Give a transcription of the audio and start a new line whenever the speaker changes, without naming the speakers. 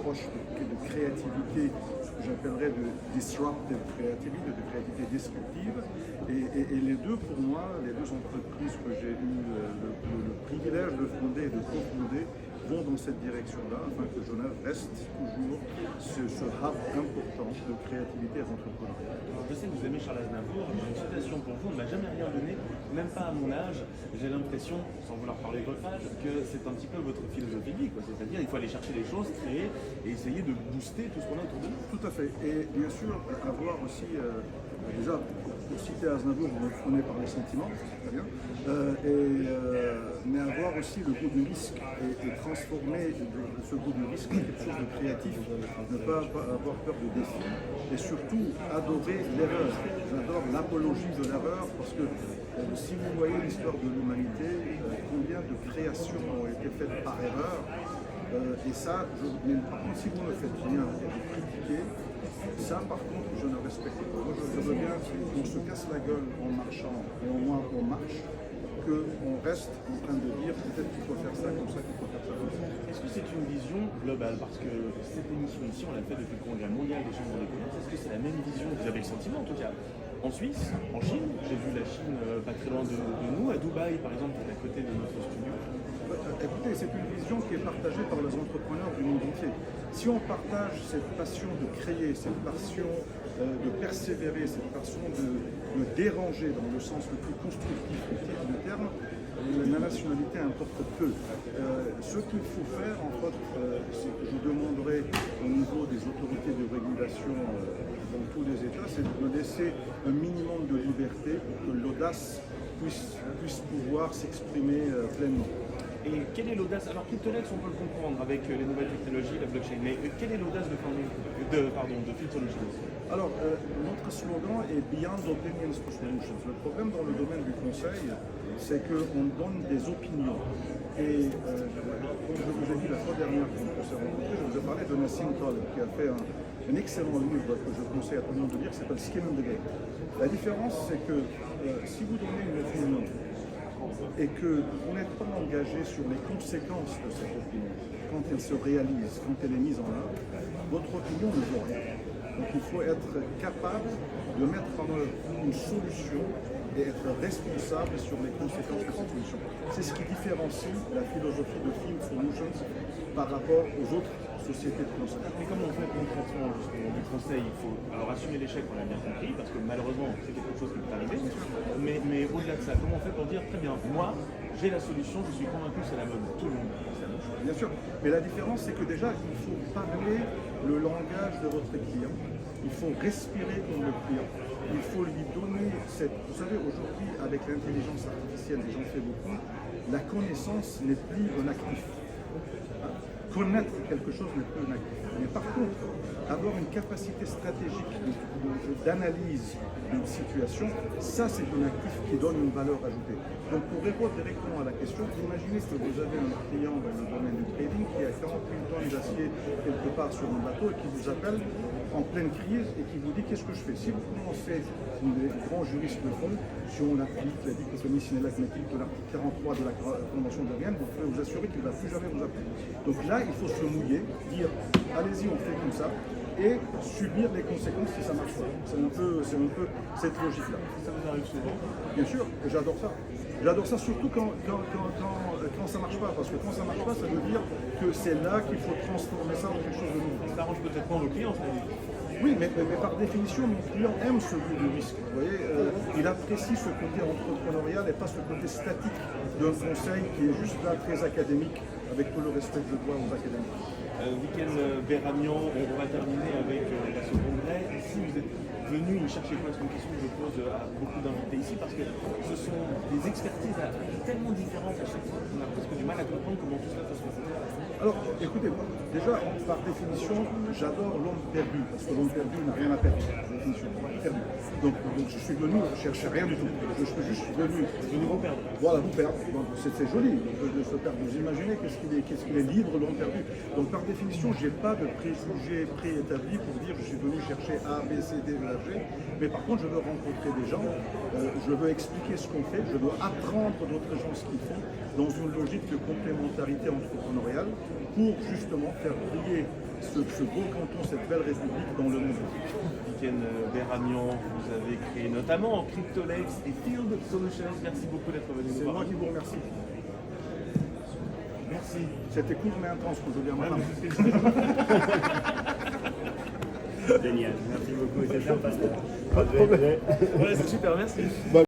approche de créativité, ce que j'appellerais de disruptive creativity, de créativité disruptive. Et les deux, pour moi, les deux entreprises que j'ai eu le privilège de fonder et de cofonder vont dans cette direction-là, afin que Genève reste toujours ce hub important de créativité et d'entrepreneuriat.
Je sais que vous aimez Charles Aznavour, j'ai une citation pour vous, on ne m'a jamais rien donné, même pas à mon âge. J'ai l'impression, sans vouloir parler de votre âge, que c'est un petit peu votre philosophie de vie, c'est-à-dire il faut aller chercher des choses, créer et essayer de booster tout ce qu'on a autour de nous.
Tout à fait. Et bien sûr, avoir aussi, déjà, pour citer Aznavour, on est par les sentiments, très bien, mais avoir aussi le goût du risque et transformer ce goût du risque en quelque chose de créatif, ne pas avoir peur de défis et surtout adorer l'erreur. J'adore l'apologie de l'erreur parce que si vous voyez l'histoire de l'humanité, combien de créations ont été faites par erreur, et ça, mais par contre, si vous le faites bien et vous critiquez, ça, par contre, je ne respecte pas. Moi, je veux bien qu'on se casse la gueule en marchant, et au moins on marche, qu'on reste en train de dire peut-être qu'il faut faire ça comme ça, qu'il faut faire ça comme ça.
Est-ce que c'est une vision globale? Parce que cette émission ici, on l'a fait depuis le Congrès mondial des chambres de commerce. Est-ce que c'est la même vision? Vous avez le sentiment, en tout cas, en Suisse, en Chine. J'ai vu la Chine pas très loin de nous, à Dubaï, par exemple, qui est à côté de notre studio.
Écoutez, c'est une vision qui est partagée par les entrepreneurs du monde entier. Si on partage cette passion de créer, cette passion de persévérer, cette passion de déranger dans le sens le plus constructif du terme, la nationalité importe peu. Ce qu'il faut faire, entre autres, c'est que je demanderai au niveau des autorités de régulation dans tous les États, c'est de laisser un minimum de liberté pour que l'audace puisse pouvoir s'exprimer pleinement.
Et quelle est l'audace? Alors, Cryptolex, on peut le comprendre avec les nouvelles technologies, la blockchain, mais quelle est l'audace de Cryptology?
Alors, notre slogan est Beyond Opinions for Solutions. Le problème dans le domaine du conseil, c'est qu'on donne des opinions. Et comme je vous ai dit la fois dernière quand on s'est rencontrés, je vous ai parlé de Nassim Taleb, qui a fait un excellent livre que je conseille à tout le monde de lire, qui s'appelle Skin in the Game. La différence, c'est que si vous donnez une opinion, et que vous n'êtes pas engagé sur les conséquences de cette opinion, quand elle se réalise, quand elle est mise en œuvre, votre opinion ne vaut rien. Donc il faut être capable de mettre en œuvre une solution et être responsable sur les conséquences de cette solution. C'est ce qui différencie la philosophie de Think Solutions par rapport aux autres sociétés de conseil.
Mais comment on fait concrètement justement du conseil? Il faut alors assumer l'échec, on l'a bien compris, parce que malheureusement c'est quelque chose qui peut arriver. Mais au-delà de ça, comment on fait pour dire très bien, moi j'ai la solution, je suis convaincu que c'est la bonne. Tout le monde pense la même chose.
Bien sûr, mais la différence c'est que déjà il faut parler le langage de votre client, il faut respirer comme le client, il faut lui donner cette... Vous savez, aujourd'hui avec l'intelligence artificielle, les gens font beaucoup, la connaissance n'est plus un actif. Connaître quelque chose n'est plus un actif. Mais par contre, avoir une capacité stratégique d'analyse d'une situation, ça c'est un actif qui donne une valeur ajoutée. Donc pour répondre directement à la question, imaginez que vous avez un client dans le domaine du trading qui a 48 tonnes d'acier quelque part sur un bateau et qui vous appelle en pleine crise et qui vous dit qu'est-ce que je fais. Si vous commencez, les grands juristes le font, si on applique la dichotomie synélagmatique de l'article 43 de la Convention de Vienne, vous pouvez vous assurer qu'il ne va plus jamais vous appeler. Donc là, il faut se mouiller, dire allez-y, on fait comme ça, et subir les conséquences si ça marche pas. C'est un peu cette logique-là.
Ça vous arrive souvent?
Bien sûr, et j'adore ça. J'adore ça surtout quand ça marche pas, parce que quand ça marche pas, ça veut dire que c'est là qu'il faut transformer ça en quelque chose de nouveau.
Ça arrange peut-être pas vos clients, ça dit.
Oui, mais par définition, mon client aime ce goût du risque. Vous voyez, il apprécie ce côté entrepreneurial et pas ce côté statique d'un conseil qui est juste là, très académique, avec tout le respect que je dois aux académiques.
Week-end Beramian, on va terminer avec ce congrès. Si vous êtes venu nous chercher quoi? C'est une question que je pose à beaucoup d'invités ici parce que ce sont des expertises tellement différentes à chaque fois qu'on a presque du mal à comprendre comment tout cela peut se passer.
Alors, écoutez, moi, déjà, par définition, j'adore l'homme perdu, parce que l'homme perdu n'a rien à perdre, par définition, perdu. Donc je suis venu chercher rien du tout. Je suis juste venu
vous perdre.
Voilà, vous perdre. Donc c'est joli de se perdre. Vous imaginez qu'est-ce qu'il est libre, l'homme perdu. Donc par définition, je n'ai pas de préjugés préétablis pour dire je suis venu chercher A, B, C, D, E, F, G. Mais par contre, je veux rencontrer des gens, je veux expliquer ce qu'on fait, je veux apprendre d'autres gens ce qu'ils font dans une logique de complémentarité entrepreneuriale pour justement faire briller ce beau canton, cette belle république dans le monde.
Week-end Beramion, vous avez créé notamment CryptoLex et Field Solutions. Merci beaucoup d'être venu
C'est
nous voir.
moi qui vous remercie.
Merci.
C'était court mais intense, je veux bien
Ouais,
m'en
mais c'est ce que je-
Génial, merci beaucoup, c'est sympa.
Ouais, c'est super, merci.